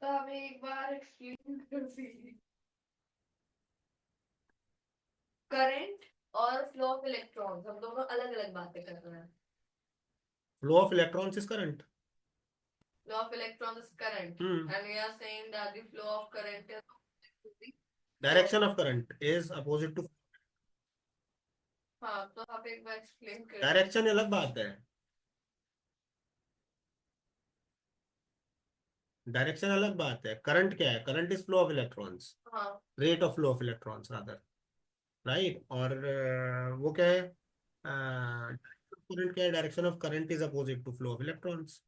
तो हमें एक बार एक्सप्लेन कर दीजिए। करंट और फ्लो ऑफ इलेक्ट्रॉन्स, हम दोनों अलग अलग बातें कर रहे हैं। Flow of electrons is current. Flow of electrons is current, Hmm. and we are saying that the flow of current is opposite to the flow of. Direction of current is opposite to. हाँ, तो आप एक बार explain कर दीजिए। Direction अलग बात है। Direction अलग बात है। करंट क्या है? Current is flow of electrons, हाँ। Rate of flow of electrons rather. Right. और वो क्या है? करंट क्या है? Direction of current is opposite to flow of electrons.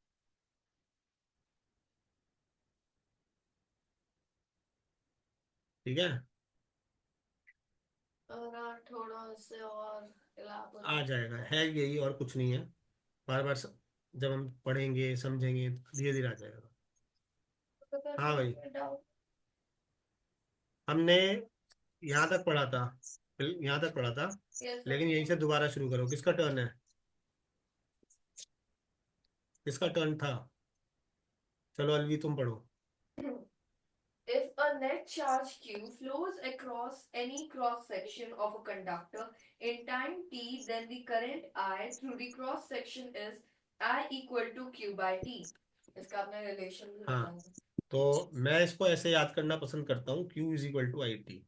ठीक है। और थोड़ा से और आ elaborate जाएगा, है यही और कुछ नहीं है। बार बार जब हम पढ़ेंगे समझेंगे धीरे धीरे आ जाएगा। तो कर हाँ भाई, सकते डाउट। हमने यहाँ तक पढ़ा था। यहाँ तक पढ़ा था, यस सर। लेकिन यहीं से दोबारा शुरू करो। किसका टर्न है? किसका टर्न था? चलो अलवी तुम पढ़ो। If a net charge q flows across any cross section of a conductor in time t, then the current I through the cross section is I equal to q by t. इसका आपने relation भी हाँ, बताया। तो मैं इसको ऐसे याद करना पसंद करता हूँ, Q is equal to I T.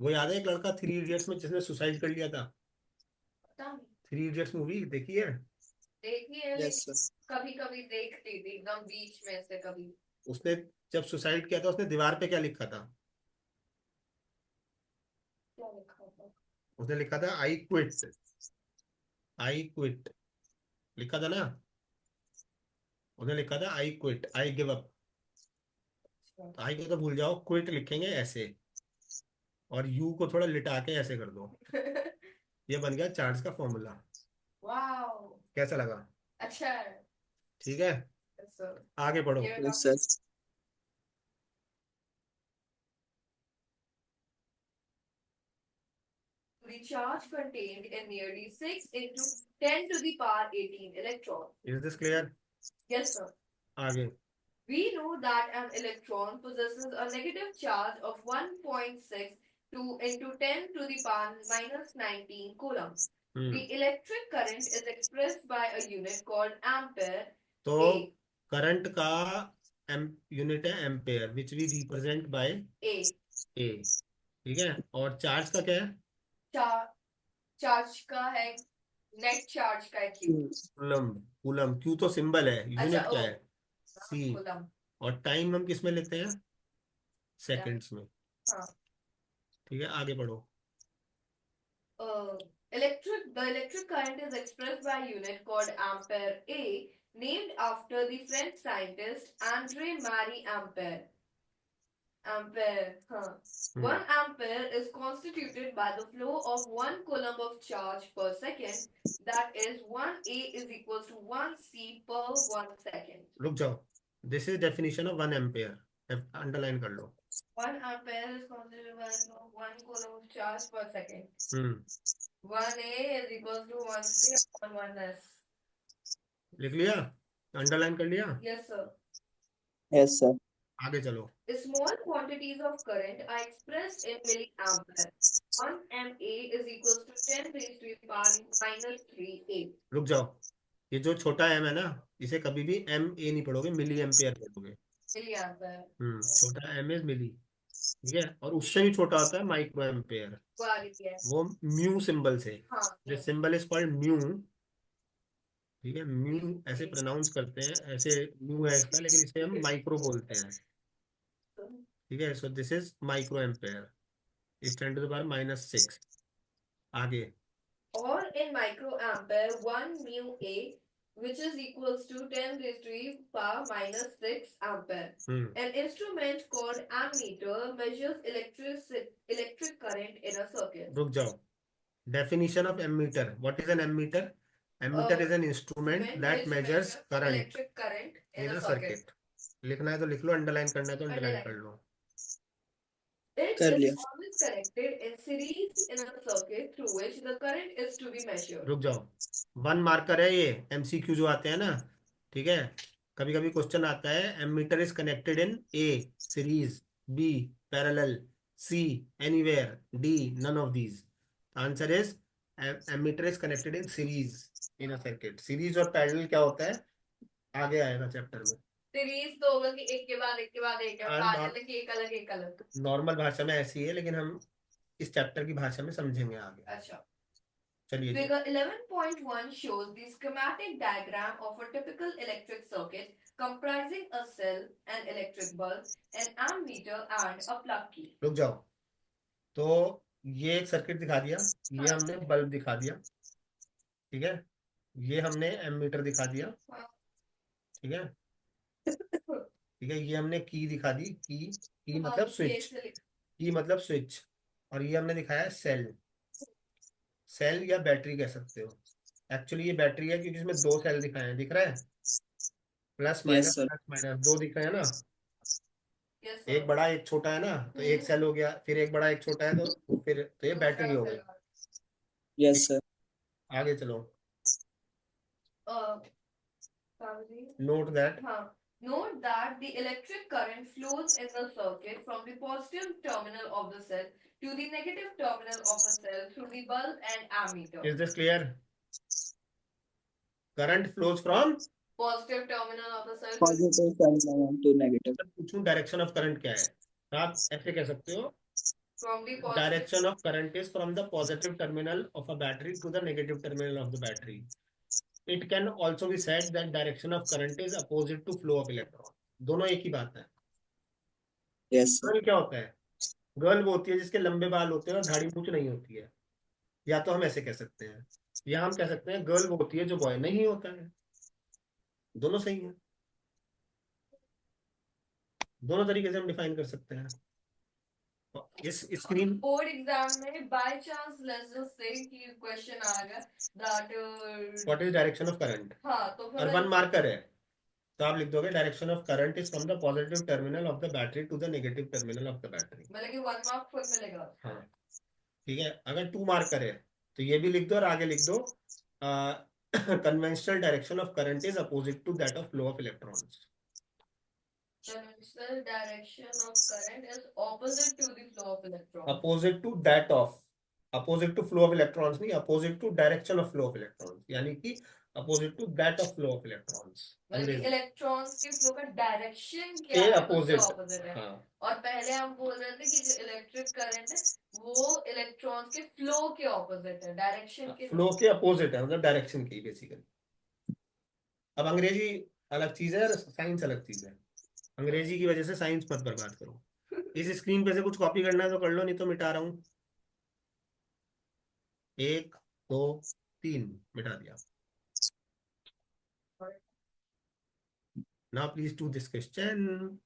वो याद है एक लड़का थ्री इडियट्स में जिसने सुसाइड कर लिया था? पता नहीं। थ्री इडियट्स मूवी देखी है? देखी है यस लेकिन सर। कभी कभी देखती थी एकदम बीच में से कभी। उसने जब सुसाइड किया था उसने दीवार पे क्या लिखा था? क्या लिखा था? उसने लिखा था आई क्विट। आई क्विट लिखा था ना? उसने लिखा था I quit, I give up. अच्छा। आई को तो भूल जाओ, क्विट लिखेंगे ऐसे, और यू को थोड़ा लिटा के ऐसे कर दो। ये बन गया चार्ल्स का फॉर्मूला। वाओ। कैसा लगा? अच्छा है। ठीक है, सर आगे पढ़ो। ये बताओ। Yes, sir. The charge contained in nearly 6 into 10 to the power 18 electrons. Is this clear? Yes, sir. आगे। We know that an electron possesses a negative charge of 1.6 into 10 to the power minus 19 coulomb. Hmm. The electric current is expressed by a unit called ampere. तो A. Current का unit है ampere, which we represent by A. A. ठीक है, और charge का क्या है? Char- charge का है, नेट चार्ज का है Q. कूलम। कूलम, क्यू तो सिंबल है, अच्छा यूनिट ओ क्या है? सी। coulomb. और टाइम हम किस में लेते हैं? सेकंड्स में। हाँ. ठीक है, आगे बढ़ो। uh, the electric current is expressed by a unit called ampere A, named after the French scientist Andre Marie Ampere. Ampere, huh. 1 ampere is constituted by the flow of 1 coulomb of charge per second. That is 1 A is equals to 1 C per 1 second. रुक जाओ, this is definition of one ampere, underline कर लो। 1 ampere is constituted by the flow of 1 coulomb of charge per second. Hmm, 1 A is equals to 1 C upon 1 S. लिख लिया? Underline कर लिया? Yes, sir. Yes, sir. आगे चलो। The small quantities of current are expressed in milliampere. 1 MA is equals to 10 raised to the power minus 3A. रुक जाओ, ये जो छोटा एम है ना, इसे कभी भी एम ए नहीं पढ़ोगे, मिली एम्पेयर पढ़ोगे। Milliampere. छोटा एम इज मिली। ठीक है, और उससे भी छोटा होता है माइक्रो एम्पेयर। Quality है. वो म्यू सिंबल से। हाँ. This symbol is called mu. ठीक है, म्यू ऐसे प्रोनाउंस करते हैं, ऐसे म्यू है इसका, लेकिन इसे हम माइक्रो बोलते हैं। ठीक है, so this is micro ampere, is 10⁻⁻⁶। आगे। Or in microampere, 1 mu A, which is equals to 10 raised to the power minus 6 ampere. An instrument called ammeter measures electric current in a circuit. रुक जाओ, definition of ammeter. What is an ammeter? Ammeter is an instrument that which measures current electric current in in a a circuit. circuit. लिखना है तो लिख लो, underline करना है तो underline कर Underline. लो। It कर is लिया। always connected in series in a circuit through which the current is to be measured. रुक जाओ, वन मार्कर है ये, एमसीक्यू जो आते हैं ना, ठीक है। कभी कभी क्वेश्चन आता है ammeter is connected in A series, B parallel, C anywhere, D none of these. Answer is ammeter is connected in series in a circuit. Series और पैरेलल क्या होता है आगे आएगा चैप्टर में। सीरीज तो होगा कि एक के बाद एक के बाद एक है, पैरेलल की एक अलग एक अलग। नॉर्मल भाषा में ऐसी है, लेकिन हम इस चैप्टर की भाषा में समझेंगे आगे। अच्छा। चलिए जी। Figure 11.1 shows the schematic diagram of a typical electric circuit comprising a cell, an electric bulb, an ammeter, and a plug key. रुक जाओ। तो ये एक सर्किट दिखा दिया, ये हाँ। हमने बल्ब दिखा दिया, ठीक है। ये हमने एमीटर दिखा दिया, हाँ। ठीक है। ठीक है, ये हमने की दिखा दी, की मतलब स्विच, की मतलब स्विच। और ये हमने दिखाया सेल, सेल या बैटरी कह सकते हो। एक्चुअली ये बैटरी है क्योंकि इसमें दो सेल दिखाए हैं, दिख रहा है, Yes, sir. प्लस माइनस दो दिख रहे हैं ना। Yes, एक sir. बड़ा एक छोटा है ना, तो एक सेल हो गया, फिर एक बड़ा एक छोटा है, तो फिर तो ये बैटरी हो गई। Yes, sir. आगे चलो। Uh, नोट दैट हाँ. Note that the electric current flows in the circuit from the positive terminal of the cell to the negative terminal of the cell through the bulb and ammeter. Is this clear? Current flows from, Positive terminal of the cell to Positive terminal to negative. पूछूं direction of current क्या है, तो आप ऐसे कह सकते हो from the positive. direction of current is from the positive terminal of a battery to the negative terminal of the battery. It can also be said that direction of current is opposite to flow of electron. दोनों एक ही बात है। Yes, sir. Girl क्या होता है? Girl वो होती है जिसके लंबे बाल होते हैं और दाढ़ी मूछ नहीं होती है, या तो हम ऐसे कह सकते हैं, या हम कह सकते हैं गर्ल वो होती है जो बॉय नहीं होता है। दोनों सही है, दोनों तरीके से हम डिफाइन कर सकते हैं। इस स्क्रीन बोर्ड एग्जाम में by chance let's just say कि क्वेश्चन आ गया that what is direction of current, हाँ तो और फिर वन मार्कर है, तो आप लिख दोगे direction of current is from the positive terminal of the battery to the negative terminal of the battery. मतलब कि 1 मार्क फुल मिलेगा। हाँ ठीक है। अगर टू मार्कर है तो ये भी लिख दो और आगे लिख दो conventional direction of current is opposite to that of flow of electrons. Conventional direction of current is opposite to the flow of electrons. Opposite to that of, opposite to flow of electrons नहीं, opposite to direction of flow of electrons, यानी कि opposite to that of flow of electrons. मतलब कि electrons के flow का direction क्या ए है, उससे अपोजिट। ऑपोजिट है। हाँ, और पहले हम बोल रहे थे कि जो इलेक्ट्रिक करंट है वो इलेक्ट्रॉन्स के फ्लो के ऑपोजिट है, डायरेक्शन के फ्लो के अपोजिट है, मतलब डायरेक्शन की बेसिकली। अब अंग्रेजी अलग चीज है और साइंस अलग चीज है, अंग्रेजी की वजह से साइंस मत बर्बाद करो। इस स्क्रीन पे से कुछ कॉपी करना है तो कर लो, नहीं तो मिटा रहा हूँ। एक, दो, तीन, मिटा दिया। Now please do this question.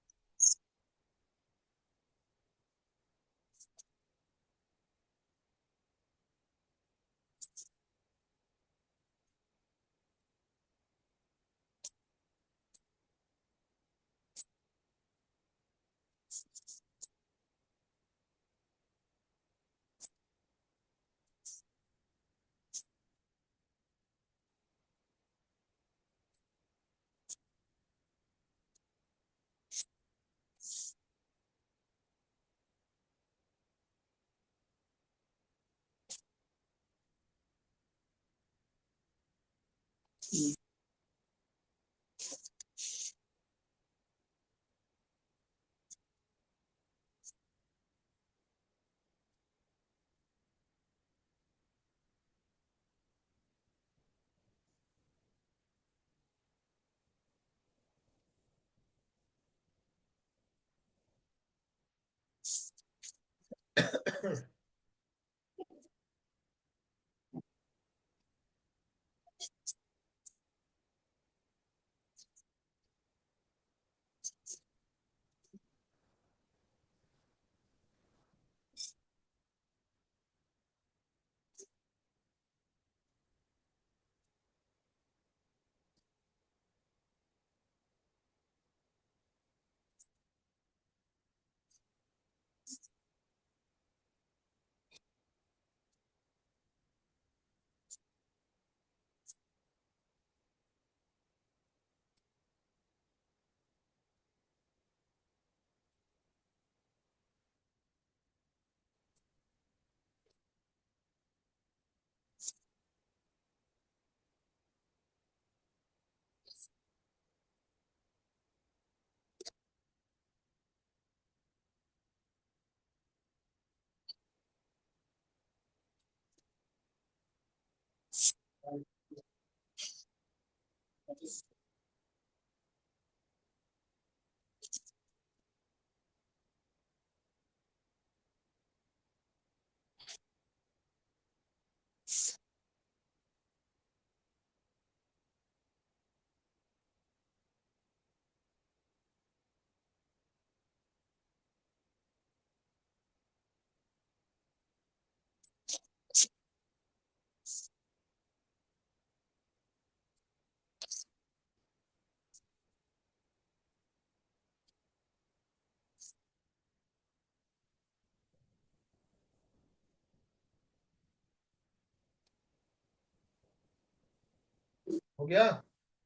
हो गया?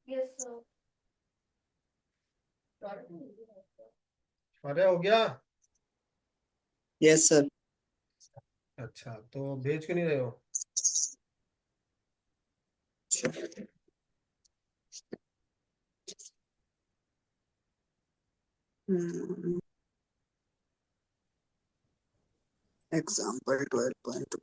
Yes, sir. अरे हो गया। Yes, sir. अच्छा, तो भेज क्यों नहीं रहे हो? Hmm. Example 12.2.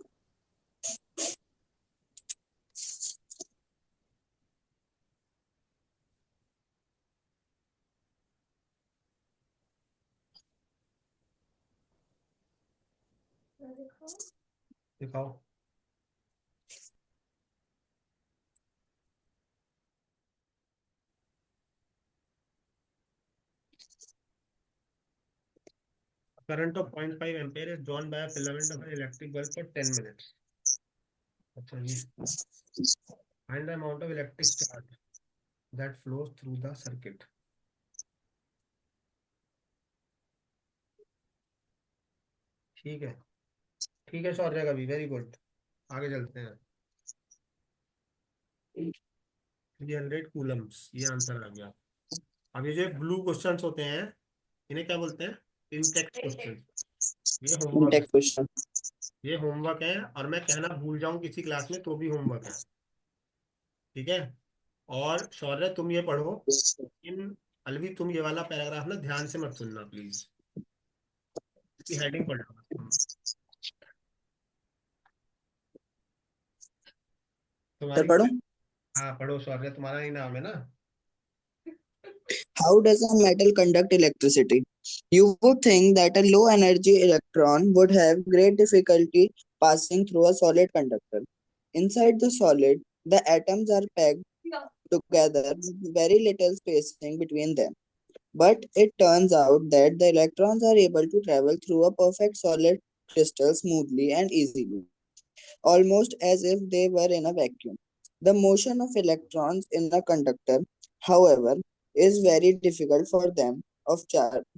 दिखाओ। Current of 0.5 ampere is drawn by a filament of an electric bulb for 10 minutes. अच्छा जी। Find the amount of electric charge that flows through the circuit. ठीक है, ठीक है शौर्य का भी, वेरी गुड। आगे चलते हैं। 300 कूलम्स, ये आंसर आ गया। अब ये जो ब्लू क्वेश्चंस होते हैं, इन्हें क्या बोलते हैं? In text question. ये होमवर्क है। Intact question. ये होमवर्क है, और मैं कहना भूल जाऊं किसी क्लास में तो भी होमवर्क है। ठीक है। और शौर्य तुम ये पढ़ो। इन अलवी तुम ये वाला पैराग्राफ ना ध्यान से मत सुनना प्लीज। इसकी हेडिंग पढ़ना बस तुम। Sir, तुम्हारी पढ़ो. हाँ पढ़ो शौर्य, तुम्हारा ही नाम है ना। How does a metal conduct electricity? You would think that a low energy electron would have great difficulty passing through a solid conductor. Inside the solid, the atoms are packed Yeah. together with very little spacing between them. But it turns out that the electrons are able to travel through a perfect solid crystal smoothly and easily, almost as if they were in a vacuum. The motion of electrons in a conductor, however, is very difficult for them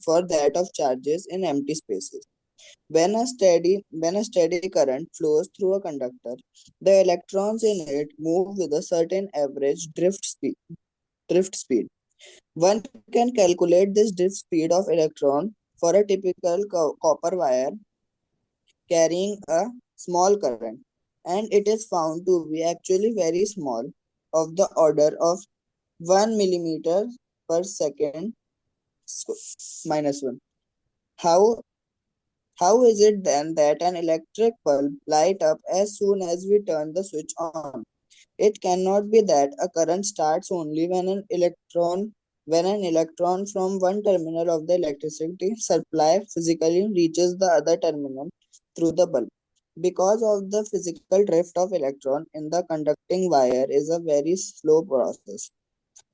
for that of charges in empty spaces. When a steady current flows through a conductor, the electrons in it move with a certain average drift speed. One can calculate this drift speed of electron for a typical copper wire carrying a small current, and it is found to be actually very small, of the order of 1 millimeter per second minus 1. How how is it then that an electric bulb light up as soon as we turn the switch on? It cannot be that a current starts only when an electron from one terminal of the electricity supply physically reaches the other terminal through the bulb. Because of the physical drift of electron in the conducting wire is a very slow process.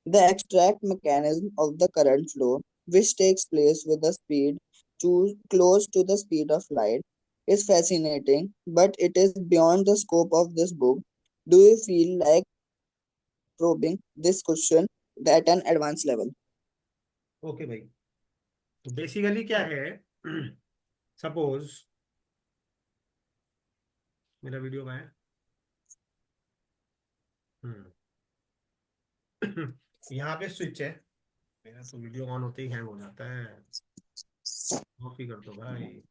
The exact mechanism of the current flow, which takes place with a speed close to the speed of light, is fascinating, but it is beyond the scope of this book. Do you feel like probing this question at an advanced level? Okay भाई, तो basically क्या है? Suppose मेरा video कहाँ है? हम्म। यहाँ पे switch है। मेरा तो वीडियो ऑन होते ही हैंग हो जाता है। ऑफ ही कर दो भाई।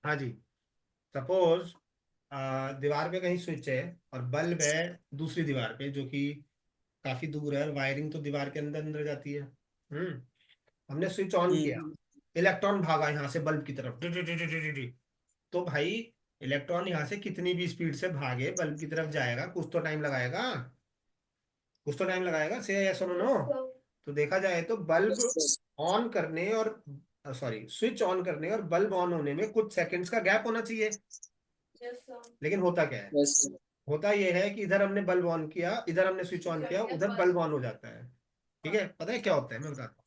हाँ जी। सपोज दीवार पे कहीं स्विच है और बल्ब है दूसरी दीवार पे, जो कि काफी दूर है, और वायरिंग तो दीवार के अंदर अंदर जाती है। हमने स्विच ऑन किया, Hmm. इलेक्ट्रॉन भागा यहाँ से बल्ब की तरफ, T T T T T T T. तो भाई इलेक्ट्रॉन यहाँ से कितनी भी स्पीड से भागे बल्ब की तरफ जाएगा, कुछ तो टाइम लगाएगा। कुछ तो टाइम लगाएगा, से यस और नो। तो देखा जाए तो बल्ब Yes, sir. ऑन करने और सॉरी स्विच ऑन करने और बल्ब ऑन होने में कुछ सेकंड्स का गैप होना चाहिए। Yes, sir. लेकिन होता क्या है? Yes, sir. होता यह है कि इधर हमने बल्ब ऑन किया, इधर हमने स्विच ऑन किया, उधर बल्ब ऑन हो जाता है। ठीक है, पता है क्या होता है, मैं बताता हूँ।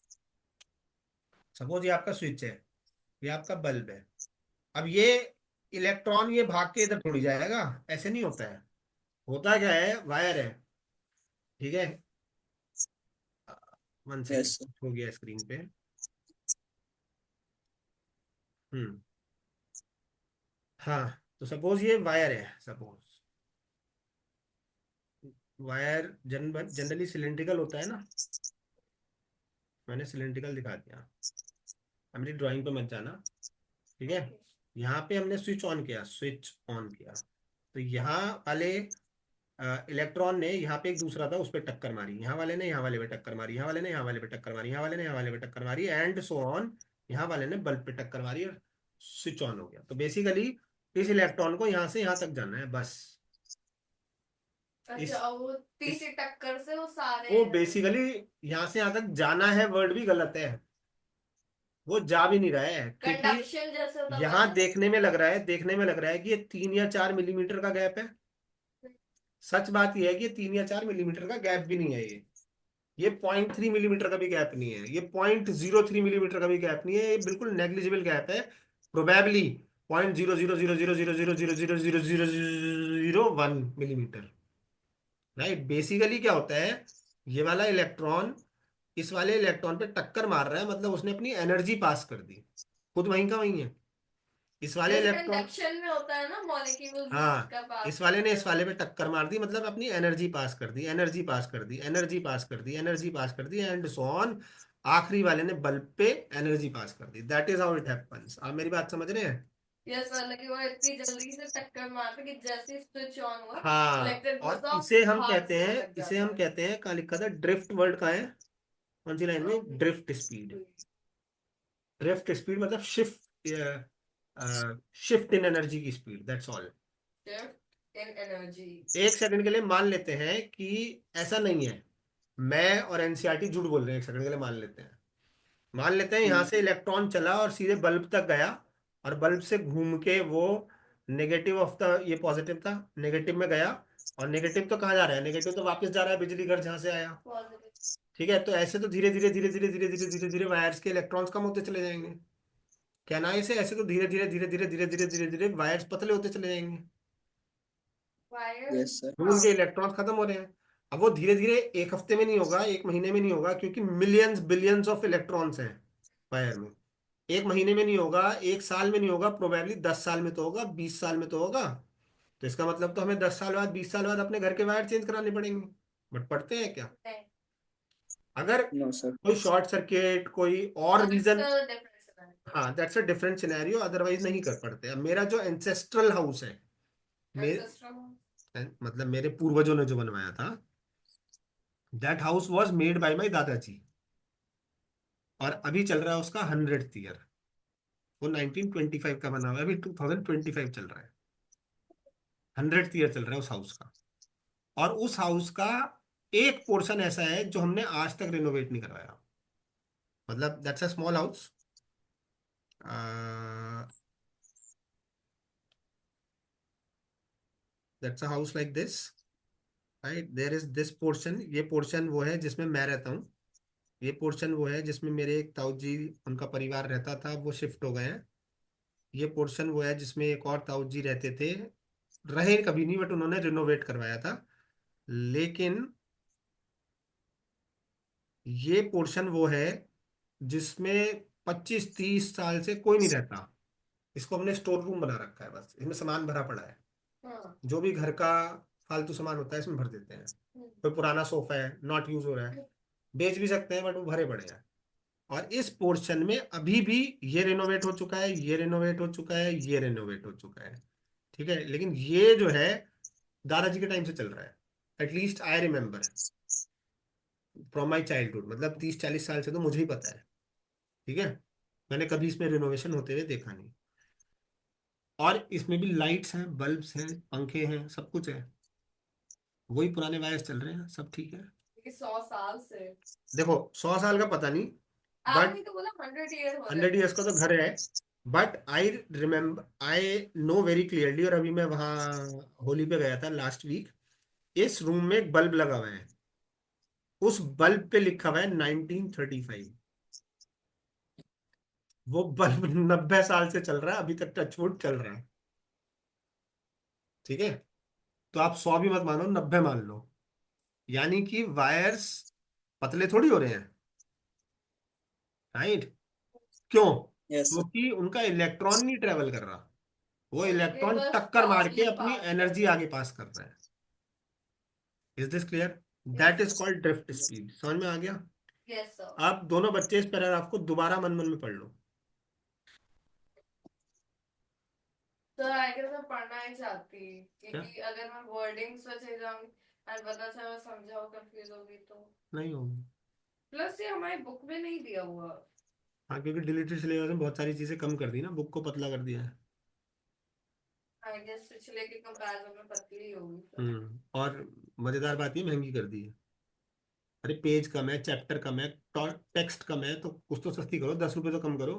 सपोज ये आपका स्विच है, ये आपका बल्ब है। अब ये इलेक्ट्रॉन ये भाग के इधर थोड़ी जाएगा, ऐसे नहीं होता है। होता क्या है, वायर है, ठीक है। 1 सेकेंड, Yes, sir. हो गया स्क्रीन पे। हम्म। हाँ, तो सपोज ये वायर है, सपोज वायर जनरली सिलेंड्रिकल होता है ना। मैंने सिलेंड्रिकल दिखा दिया, अब मेरी ड्राइंग पे मत जाना। ठीक है, यहाँ पे हमने स्विच ऑन किया, स्विच ऑन किया, तो यहाँ वाले इलेक्ट्रॉन ने यहाँ पे एक दूसरा था उस पर टक्कर मारी, यहाँ वाले ने यहाँ वाले पे टक्कर मारी, यहाँ वाले ने यहाँ वाले पे टक्कर मारी, यहाँ वाले ने यहाँ वाले पे टक्कर मारी, एंड सो ऑन। यहाँ वाले ने बल्ब पे टक्कर मारी और स्विच ऑन हो गया। तो बेसिकली इस इलेक्ट्रॉन को यहाँ से यहाँ तक जाना है बस। इस अच्छा, वो तीसरी टक्कर से वो सारे वो बेसिकली यहाँ से यहाँ तक जाना है, वर्ड भी गलत है, वो जा भी नहीं रहा है, क्योंकि कंडक्शन जैसे होता था यहाँ ना। देखने में लग रहा है, देखने में लग रहा है कि ये 3 या 4 मिलीमीटर का गैप है। सच बात यह है कि ये 3 या 4 मिलीमीटर का गैप भी नहीं है। ये 0.3 मिलीमीटर का भी गैप नहीं है, ये 0.03 मिलीमीटर का भी गैप नहीं है, ये बिल्कुल नेग्लिजिबल गैप है। Probably 0.00000000001 millimetre. राइट, बेसिकली क्या होता है, ये वाला इलेक्ट्रॉन इस वाले इलेक्ट्रॉन पे टक्कर मार रहा है, मतलब उसने अपनी एनर्जी पास कर दी, खुद वहीं का वहीं है। इस वाले जैसे इलेक्ट्रॉन, कंडक्शन में होता है ना, मॉलिक्यूल्स हाँ, का पास इस वाले ने करते इस वाले पे टक्कर मार दी, मतलब अपनी एनर्जी पास कर दी, एनर्जी पास कर दी, एनर्जी पास कर दी, एनर्जी पास कर दी, एंड सो ऑन। आखिरी वाले ने बल्ब पे एनर्जी पास कर दी। That is how it happens. आप मेरी बात समझ रहे हैं? यस सर, लेकिन वो इतनी जल्दी से टक्कर मारते कि जैसे स्विच ऑन हुआ, हाँ, इलेक्ट्रिक और गुस्सा इसे हम भाग कहते से हैं, लग इसे जाता हम है। कहते हैं, कहाँ लिखा था ड्रिफ्ट, वर्ड का है कौन सी लाइन में, ड्रिफ्ट स्पीड। ड्रिफ्ट स्पीड मतलब शिफ्ट, शिफ्ट इन एनर्जी की speed, that's all. Shift in energy. एक सेकंड के लिए मान लेते हैं कि ऐसा नहीं है, मैं और एनसीईआरटी झूठ बोल रहे हैं, एक सेकंड के लिए मान लेते हैं। मान लेते हैं यहाँ Hmm. से इलेक्ट्रॉन चला और सीधे बल्ब तक गया, और बल्ब से घूम के वो नेगेटिव ऑफ द, ये पॉजिटिव था, नेगेटिव में गया। और नेगेटिव तो कहाँ जा रहा है, नेगेटिव तो वापस जा रहा है बिजली घर जहाँ से आया। पॉजिटिव। ठीक है, तो ऐसे तो धीरे धीरे धीरे धीरे धीरे धीरे धीरे धीरे वायर्स के इलेक्ट्रॉन्स कम होते चले जाएंगे। क्या ना, ऐसे तो धीरे धीरे धीरे धीरे धीरे धीरे धीरे धीरे वायर्स पतले होते चले जाएंगे, वायर। Yes, sir. क्योंकि उनके इलेक्ट्रॉन्स खत्म हो रहे हैं। अब वो धीरे धीरे एक हफ्ते में नहीं होगा, एक महीने में नहीं होगा, क्योंकि मिलियंस बिलियंस ऑफ इलेक्ट्रॉन्स हैं वायर में। एक महीने में नहीं होगा, एक साल में नहीं होगा, प्रोबेबली 10 साल में तो होगा, 20 साल में तो होगा। तो इसका मतलब तो हमें 10 साल बाद, 20 साल बाद अपने घर के वायर चेंज कराने पड़ेंगे। बट पड़ते हैं क्या? नहीं। अगर No, sir. कोई शॉर्ट सर्किट, कोई और रीजन, डिफरेंस। हाँ that's a different scenario, otherwise नहीं कर पड़ते। अब मेरा जो एंसेस्ट्रल हाउस है, मतलब मेरे पूर्वजों ने जो बनवाया था, that house was made by my दादाजी, और अभी चल रहा है उसका 100th ईयर। वो 1925 का बना हुआ है, अभी 2025 चल रहा है, 100th ईयर चल रहा है उस हाउस का। और उस हाउस का एक पोर्शन ऐसा है जो हमने आज तक रिनोवेट नहीं करवाया। मतलब that's a small house, that's a house like this, right. There is this portion, ये पोर्शन वो है जिसमें मैं रहता हूँ, ये पोर्शन वो है जिसमें मेरे एक ताऊ जी, उनका परिवार रहता था, वो शिफ्ट हो गए हैं। ये पोर्शन वो है जिसमें एक और ताऊ जी रहते थे, रहे कभी नहीं, बट उन्होंने रिनोवेट करवाया था। लेकिन ये पोर्शन वो है जिसमें 25-30 साल से कोई नहीं रहता। इसको हमने स्टोर रूम बना रखा है, बस इसमें सामान भरा पड़ा है। हाँ। जो भी घर का फालतू सामान होता है इसमें भर देते हैं। कोई पुराना सोफा है, नॉट यूज हो रहा है, बेच भी सकते हैं, बट वो भरे पड़े हैं। और इस पोर्शन में अभी भी ये रिनोवेट हो चुका है, ये रिनोवेट हो चुका है, ये रिनोवेट हो चुका है। ठीक है, लेकिन ये जो है दादाजी के टाइम से चल रहा है, at least I remember from my childhood, मतलब 30-40 साल से तो मुझे ही पता है। ठीक है, मैंने कभी इसमें रिनोवेशन होते हुए देखा नहीं। और इसमें भी लाइट्स हैं, बल्ब्स हैं, पंखे हैं, सब कुछ है, वही पुराने वायर्स चल रहे हैं, सब ठीक है। कि 100 साल से। देखो 100 साल का पता नहीं, बट आपने तो बोला 100 ईयर हो 100 गए। ईयर्स का तो घर है। But I know very clearly, और अभी मैं वहाँ होली पे गया था लास्ट वीक। इस रूम में एक बल्ब लगा हुआ है, उस बल्ब पे लिखा हुआ है 1935। वो बल्ब 90 साल से चल रहा है, अभी तक टचवुड चल रहा है। ठीक है, तो आप 100 भी मत मानो, 90 मान लो। यानी कि वायर्स पतले थोड़ी हो रहे हैं, राइट? क्यों? Yes, sir. क्योंकि उनका इलेक्ट्रॉन नहीं ट्रेवल कर रहा, वो उनके इलेक्ट्रॉन बस टक्कर मार के पानी अपनी पास कर। एनर्जी आगे पास कर रहा है। Is this clear? That yes is called drift speed. समझ में आ गया? Yes sir. आप दोनों बच्चे इस पैराग्राफ को दोबारा मन मन में पढ़ लो। सर आई गेस मैं पढ़ना ही चाहती, क्या? क्योंकि अगर मैं वर्डिंग्स पे चले जाऊंगी और पता चला समझाओ कंफ्यूज होगी तो। नहीं होगी। प्लस ये हमारी बुक में नहीं दिया हुआ। हाँ, क्योंकि डिलीटेड सिलेबस में बहुत सारी चीजें कम कर दी ना, बुक को पतला कर दिया है। आई गेस पिछले के कंपैरिजन में पतली होगी फिर। और मजेदार बात ये महंगी कर दी है। अरे पेज कम है, चैप्टर कम है, टेक्स्ट कम है, तो कुछ तो सस्ती करो, 10 रुपए तो कम करो।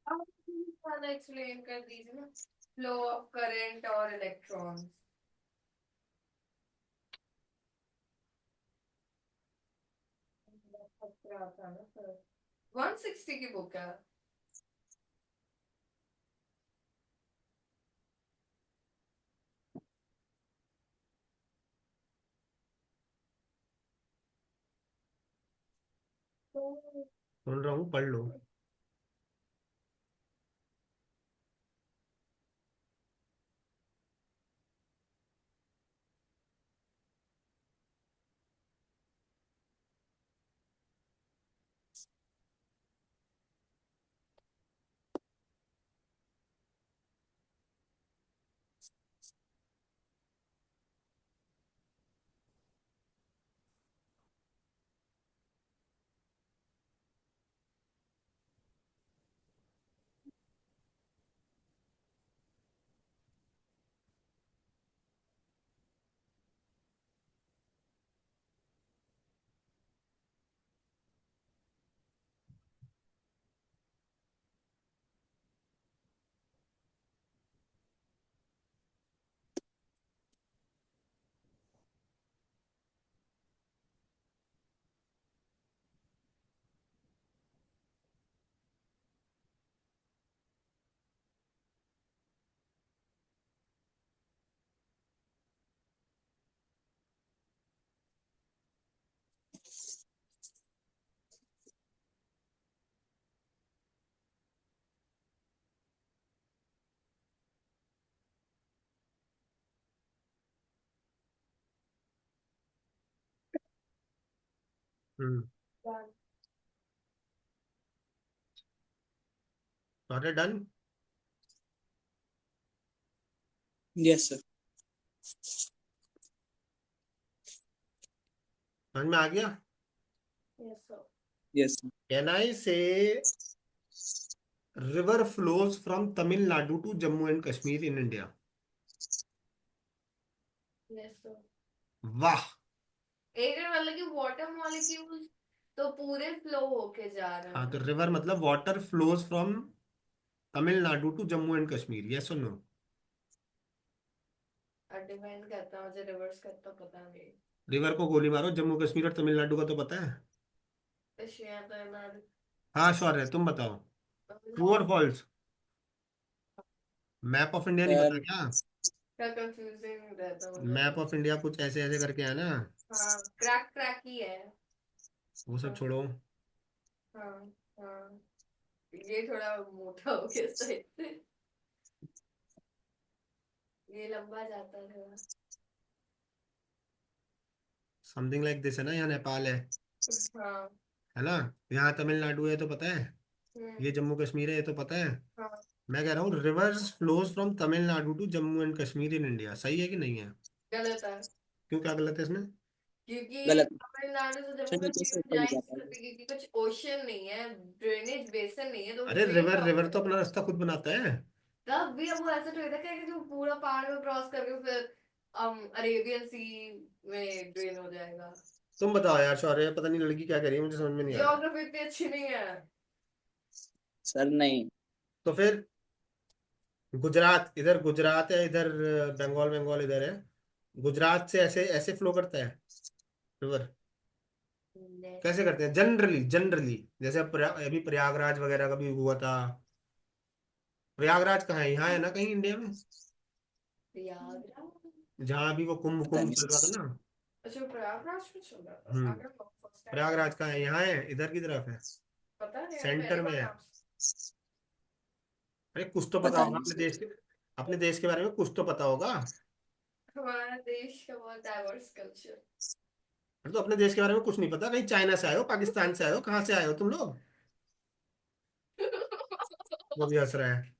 आप ज़्यादा एक्सप्लेन कर दीजिए ना, फ्लो ऑफ करंट और इलेक्ट्रॉन्स। खतरा था ना सर, 160 की बुक है। तो सुन रहा हूँ, पढ़ लो। Hmm. Not done. Yes, sir. समझ में आ गया? Yes sir. Yes, sir. Can I say river flows from Tamil Nadu to Jammu and Kashmir in India? Yes sir. वाह। एक मतलब कि वाटर मॉलिक्यूल्स तो पूरे फ्लो होके जा रहे हाँ, तो हैं। रिवर मतलब water flows from Tamil Nadu to Jammu and Kashmir, yes और नो? और डिपेंड करता है, मुझे रिवर्स करता पता नहीं। रिवर को गोली मारो, जम्मू कश्मीर और तमिलनाडु का तो पता है। एशिया तो ना। हाँ श्योर है, तुम बताओ। ट्रू और फॉल्स? मैप ऑफ इंडिया नहीं पता And क्या? क्या कंफ्यूजिंग रहता मुझे मैप तो। ऑफ इंडिया कुछ ऐसे ऐसे करके है ना। हाँ क्रैक क्रैक ही है। वो सब हाँ छोड़ो। हाँ हाँ। ये थोड़ा मोटा हो गया साइड से, ये लंबा जाता है थोड़ा। समथिंग लाइक दिस है ना, यहाँ नेपाल हाँ। है ना? यहाँ तमिलनाडु है तो पता है, हम्म। ये जम्मू कश्मीर है ये तो पता है। हाँ मैं कह रहा हूँ rivers flows from Tamil Nadu to Jammu and Kashmir in India, सही है कि नहीं है? गलत है। क्यों, क्या गलत है इसमें? क्योंकि गलत। तमिलनाडु से जम्मू फिर नीचे से कश्मीर में ऊपर जा नहीं ही जा नहीं सकते, पाएगा। क्योंकि कुछ ओशन नहीं है, ड्रेनेज बेसिन नहीं है, तो अरे ट्रेन रिवर कहाँ रिवर से? तो अपना रास्ता खुद बनाता है। तब भी अब वो ऐसा थोड़ी था कि जो पूरा पहाड़ में क्रॉस करके फिर अरेबियन सी में ड्रेन हो जाएगा। तुम बताओ यार शौर्य, पता नहीं लड़की क्या कह रही है, मुझे समझ में नहीं आ रहा। जियोग्राफी इतनी अच्छी नहीं है। सर नहीं। तो फिर गुजरात इधर, गुजरात है इधर, बंगाल बंगाल इधर है। गुजरात से ऐसे ऐसे फ्लो करता है रिवर। कैसे करते हैं जनरली, जनरली जैसे अब अभी प्रयागराज वगैरह का भी हुआ था। प्रयागराज कहाँ है, यहाँ है ना कहीं इंडिया में, प्रयागराज? जहाँ अभी वो कुंभ पता कुंभ नहीं चल रहा था सर। ना। अच्छा, प्रयागराज में चल रहा था, हम्म। आगे फर्स्ट टाइम सुन। प्रयागराज कहाँ है, यहाँ है इधर की तरफ है, पता नहीं, मैंने पहली सेंटर में बार है। नाम अरे कुछ तो पता पता होगा नहीं अपने सर। देश के, अपने देश के बारे में कुछ तो पता होगा। सुना। हमारा देश का बहुत डाइवर्स कल्चर। अरे तो अपने देश के बारे में कुछ नहीं पता, कहीं चाइना से आए हो, पाकिस्तान से आए हो, कहाँ से आए हो तुम लोग। वो भी हंस रहा है।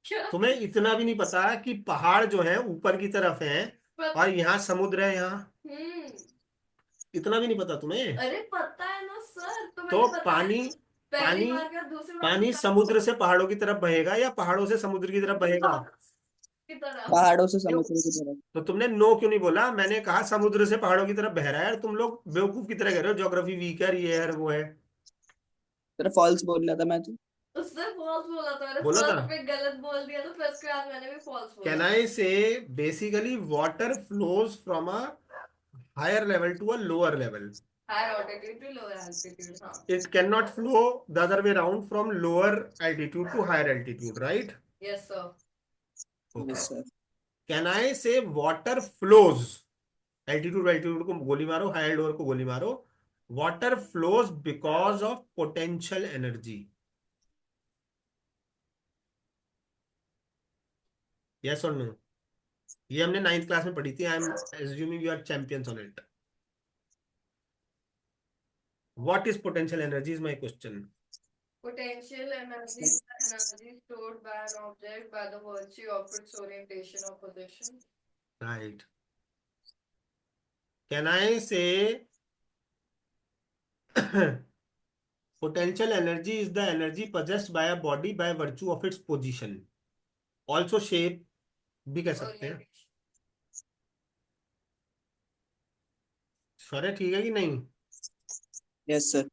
क्या? तुम्हें इतना भी नहीं पता कि पहाड़ जो है ऊपर की तरफ है पत, और यहाँ समुद्र है यहाँ, हम्म। इतना भी नहीं पता तुम्हें। अरे पता है ना सर, तो तो मैंने बताया पानी, ना। पहली पानी बार क्या, दूसरी बार पानी बता। समुद्र से पहाड़ों की तरफ बहेगा या पहाड़ों से समुद्र की तरफ बहेगा। की तरह। पहाड़ों से समुद्र की तरफ। तो तुमने नो क्यों नहीं बोला, मैंने कहा समुद्र से पहाड़ों की तरफ बह रहा है, और तुम लोग बेवकूफ की तरह कह रहे हो ज्योग्राफी वीक है, ये है वो है। सर फॉल्स बोल रहा था मैं तो। उसने फॉल्स बोला था, मैंने बोला था। फर्स्ट पे गलत बोल दिया, तो फिर उसके बाद मैंने भी फॉल्स कैन बोला। I say basically water flows from a higher level to a lower level. Higher altitude to lower altitude, हाँ। It cannot flow the other way around from lower altitude to higher altitude, right? Yes sir. Okay. Yes sir. Can I say water flows? Altitude altitude को गोली मारो, higher lower को गोली मारो. Water flows because of potential energy. Yes or no? ये हमने 9th class में पढ़ी थी. I am assuming you are champions on it. What is potential energy is my question. Potential energy is the energy stored by an object by the virtue of its orientation or position. Right. Can I say potential energy is the energy possessed by a body by virtue of its position. Also shape भी कह सकते हैं। Orientation. शौर्य ठीक है कि नहीं। Yes sir.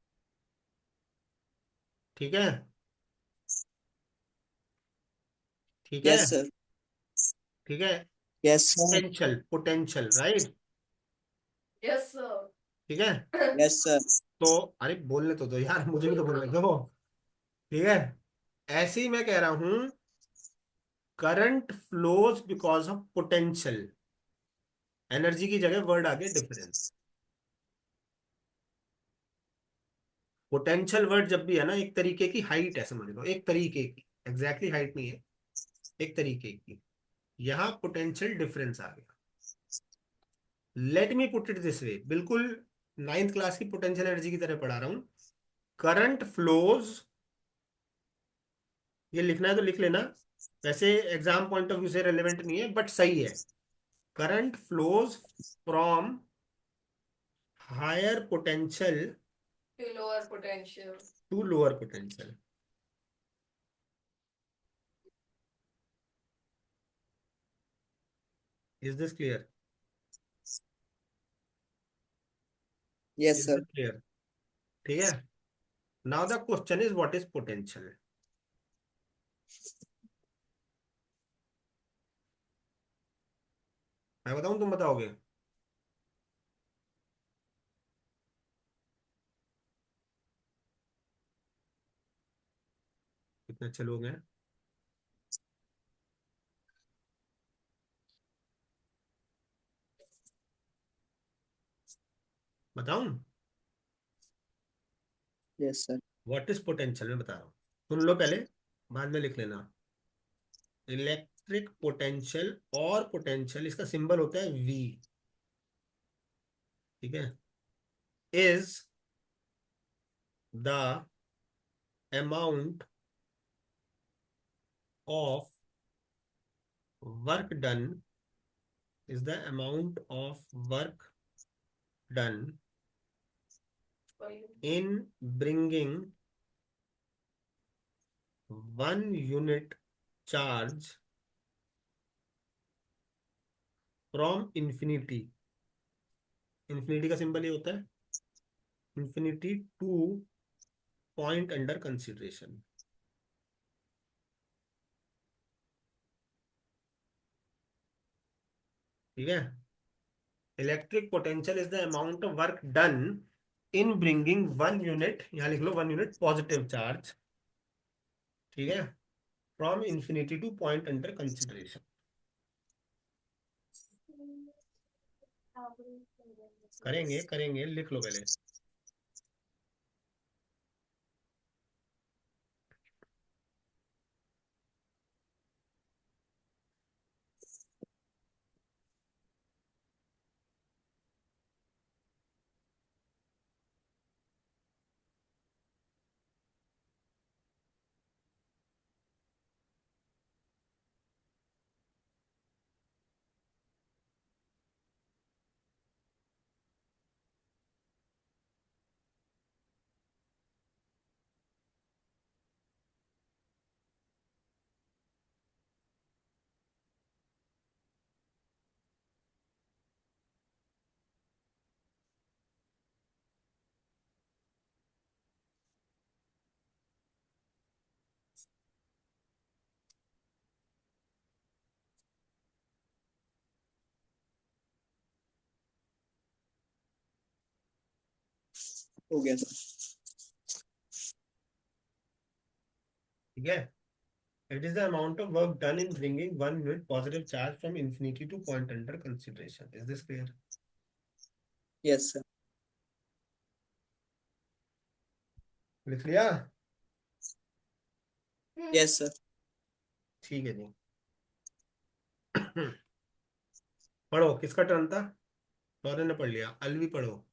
ठीक है, ठीक है, यस सर। ठीक है। Yes sir. Potential, potential, right. Yes, sir. ठीक है। Yes sir. तो अरे बोलने तो दो यार, मुझे भी तो बोलने दो। ठीक है, ऐसे ही मैं कह रहा हूं, current flows because of potential. Energy की जगह वर्ड आ गया डिफरेंस। पोटेंशियल वर्ड जब भी है ना, एक तरीके की हाइट है, समझ लो, एक तरीके की, एग्जैक्टली हाइट नहीं है, एक तरीके की। यहां पोटेंशियल डिफरेंस आ गया। Let me put it this way, बिल्कुल 9th क्लास की पोटेंशियल एनर्जी की तरह पढ़ा रहा हूं। करंट फ्लोज, ये लिखना है तो लिख लेना, वैसे एग्जाम पॉइंट ऑफ व्यू से रेलेवेंट नहीं है बट सही है। Current flows from higher potential To lower potential. To lower potential. Is this clear, yes is sir. This clear. ठीक है, now the question is what is potential. मैं बताऊं तुम बताओगे। कितने अच्छे लोग हैं। बताऊं yes sir. What is potential, मैं बता रहा हूँ, सुन लो पहले, बाद में लिख लेना। इलेक्ट्रिक पोटेंशियल, और पोटेंशियल इसका सिंबल होता है V। ठीक है, is the amount of work done, is the amount of work done in bringing 1 unit charge from infinity, infinity का सिंबल ये होता है infinity to point under consideration. ठीक है, electric potential is the amount of work done in bringing 1 unit, यहां लिख लो 1 unit positive charge, ठीक है, from infinity two point under consideration. करेंगे करेंगे, लिख लो पहले. हो गया सर. ठीक है, it is the amount of work done in bringing 1 unit positive charge from infinity to point under consideration. Is this clear? Yes sir. लिख लिया? Yes sir. ठीक है जी. पढ़ो, किसका टर्न था? सौरभ ने पढ़ लिया, अलवी पढ़ो.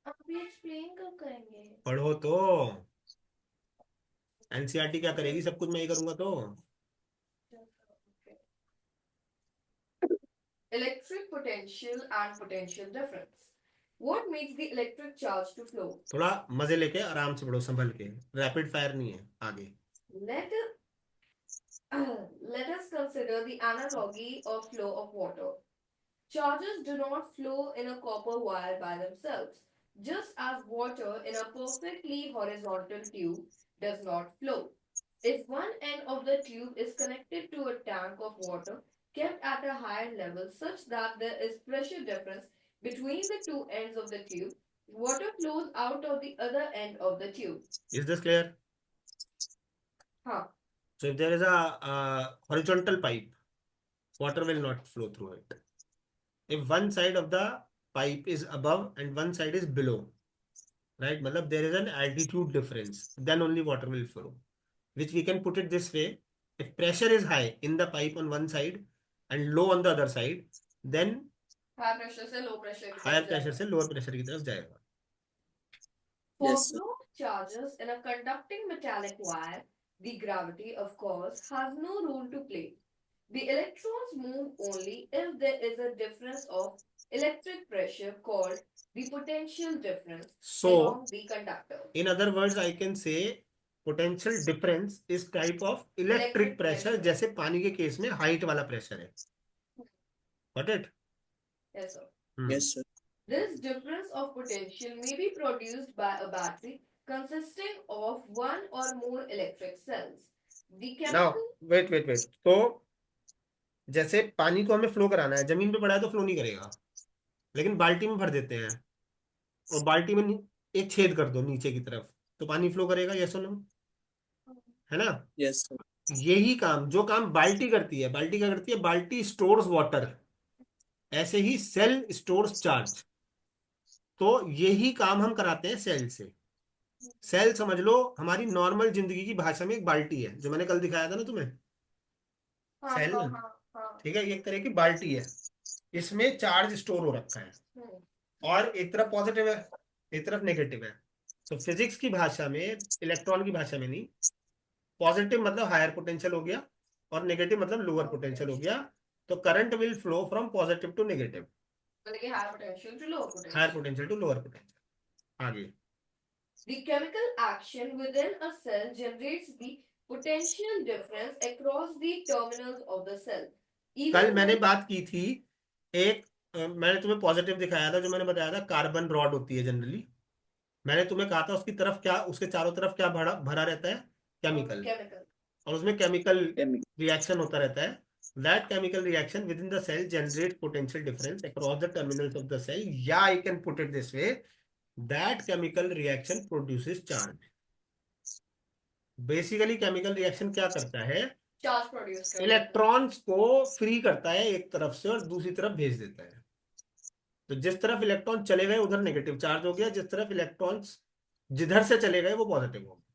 अभी एक्सप्लेन कब करेंगे? पढ़ो तो. एनसीईआरटी क्या करेगी, सब कुछ मैं ही करूंगा तो. Electric potential and potential difference. What makes the electric charge to flow? थोड़ा मजे लेके आराम से पढ़ो, संभल के, रैपिड फायर नहीं है. आगे Let let us consider the analogy of flow of water. Charges do not flow in a copper wire by themselves, just as water in a perfectly horizontal tube does not flow. If one end of the tube is connected to a tank of water kept at a higher level such that there is pressure difference between the two ends of the tube, water flows out of the other end of the tube. Is this clear? Huh. So if there is a horizontal pipe, water will not flow through it. If one side of the pipe is above and one side is below, right? Matlab there is an altitude difference, then only water will flow. Which we can put it this way: if pressure is high in the pipe on one side and low on the other side, then High pressure से low pressure की higher तरफ pressure जाएगा. से lower pressure की तरफ जाएगा. For Yes, sir. float charges in a conducting metallic wire, the gravity, of course, has no role to play. The electrons move only if there is a difference of electric pressure called the potential difference So, along the conductor. in other words, I can say potential difference is type of electric Electric pressure, pressure. जैसे पानी के case में height वाला pressure है. Got it? Yes, sir. Yes, sir. This difference of potential may be produced by a battery consisting of one or more electric cells. The Now, chemical wait. तो जैसे पानी को हमें फ्लो कराना है, जमीन पे पड़ा है तो फ्लो नहीं करेगा, लेकिन बाल्टी में भर देते हैं और बाल्टी में एक छेद कर दो नीचे की तरफ, तो पानी फ्लो करेगा. यस और नो? है ना? Yes, sir. यही काम, जो काम बाल्टी करती है, बाल्टी क्या करती है? बाल्टी स्टोर्स वाटर, ऐसे ही सेल स्टोर्स चार्ज. तो यही काम हम कराते हैं सेल से. सेल समझ लो हमारी नॉर्मल जिंदगी की भाषा में एक बाल्टी है, जो मैंने कल दिखाया था ना तुम्हें. हाँ, सेल, हाँ, हाँ, हाँ. ठीक है, ये एक तरह की बाल्टी है, इसमें चार्ज स्टोर हो रखा है, और एक तरफ पॉजिटिव है, एक तरफ नेगेटिव है. तो फिजिक्स की भाषा में, इलेक्ट्रॉन की भाषा में नहीं, पॉजिटिव मतलब हायर पोटेंशियल हो गया और नेगेटिव मतलब लोअर पोटेंशियल हो गया. तो current will flow from positive to negative. मतलब कि higher potential to lower potential. Higher potential to lower potential. आगे. The chemical action within a cell generates the potential difference across the terminals of the cell. कल Even मैंने though बात की थी एक मैंने तुम्हें पॉजिटिव दिखाया था, जो मैंने बताया था कार्बन रॉड होती है जनरली. मैंने तुम्हें कहा था उसकी तरफ क्या, उसके चारों तरफ क्या भरा भरा रहता है, केमिकल, chemical. और उसमें केमिकल Chemical. रिएक्शन होता रहता है. That chemical reaction within the cell generates potential difference across the terminals of the cell. Yeah, I can put it this way. That chemical reaction produces charge. Basically chemical reaction क्या करता है, Charge produce करता है. Electrons को free करता है एक तरफ से और दूसरी तरफ भेज देता है. तो जिस तरफ इलेक्ट्रॉन चले गए उधर नेगेटिव चार्ज हो गया, जिस तरफ इलेक्ट्रॉन्स जिधर से चले गए वो पॉजिटिव हो गया.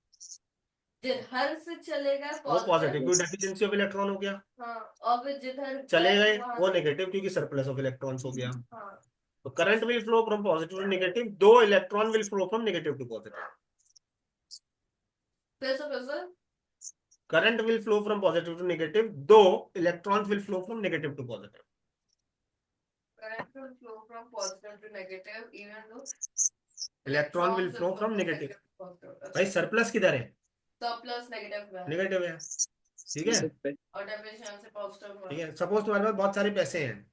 जिधर से चलेगा वो पॉजिटिव positive. क्योंकि डेफिशिएंसी ऑफ इलेक्ट्रॉन हो गया. हाँ, और फिर जिधर चले गए वहाँ वो से- नेगेटिव क्योंकि सरप्लस ऑफ इलेक्ट्रॉन्स हो गया. हाँ. तो current will flow from positive to negative, though electron will flow from negative to positive. फिर से current will flow from positive to negative, though electrons will flow from negative to positive. current will flow from positive to negative even though electron will flow from negative. भाई surplus किधर है, surplus negative में है. Negative है. ठीक है, और deficiency positive में ठीक है. है. सपोज तुम्हारे पास बहुत सारे पैसे हैं,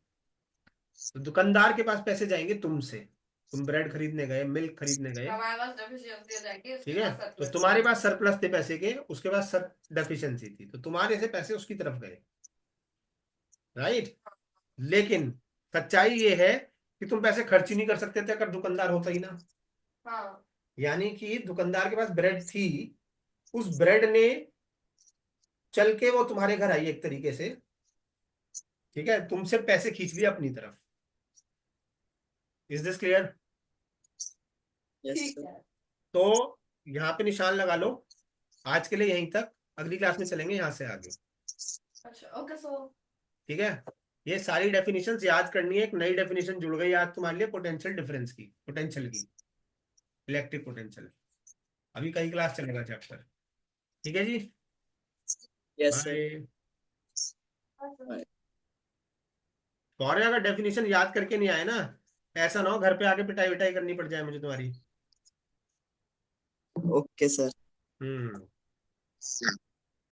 तो दुकानदार के पास पैसे जाएंगे तुमसे, तुम ब्रेड खरीदने गए, मिल्क खरीदने गए, हमारे पास deficiency हो जाएगी, उसके ठीक है. पास तो surplus तुम्हारे है. पास सरप्लस थे पैसे के, उसके पास सब डेफिशिएंसी थी, तो तुम्हारे से पैसे उसकी तरफ गए, राइट. लेकिन सच्चाई ये है कि तुम पैसे खर्च ही नहीं कर सकते थे अगर दुकानदार होता ही ना. हाँ. यानी कि दुकानदार के पास ब्रेड थी, उस ब्रेड ने चल के वो तुम्हारे घर आई एक तरीके से, ठीक है, तुमसे पैसे खींच लिया अपनी तरफ. Is this clear? Yes, ठीक sir. है. तो यहाँ पे निशान लगा लो. आज के लिए यहीं तक, अगली क्लास में चलेंगे यहाँ से आगे. अच्छा, ओके. सो ठीक है, ये सारी डेफिनेशंस याद करनी है. एक नई डेफिनेशन जुड़ गई आज तुम्हारे लिए, पोटेंशियल डिफरेंस की, पोटेंशियल की, इलेक्ट्रिक पोटेंशियल. अभी कई क्लास चलेगा चैप्टर. ठीक है जी, Yes, sir. बाय. और अगर डेफिनेशन याद करके नहीं आए ना, ऐसा ना हो घर पे आके पिटाई विटाई करनी पड़ जाए मुझे तुम्हारी. Okay, sir. हम्म.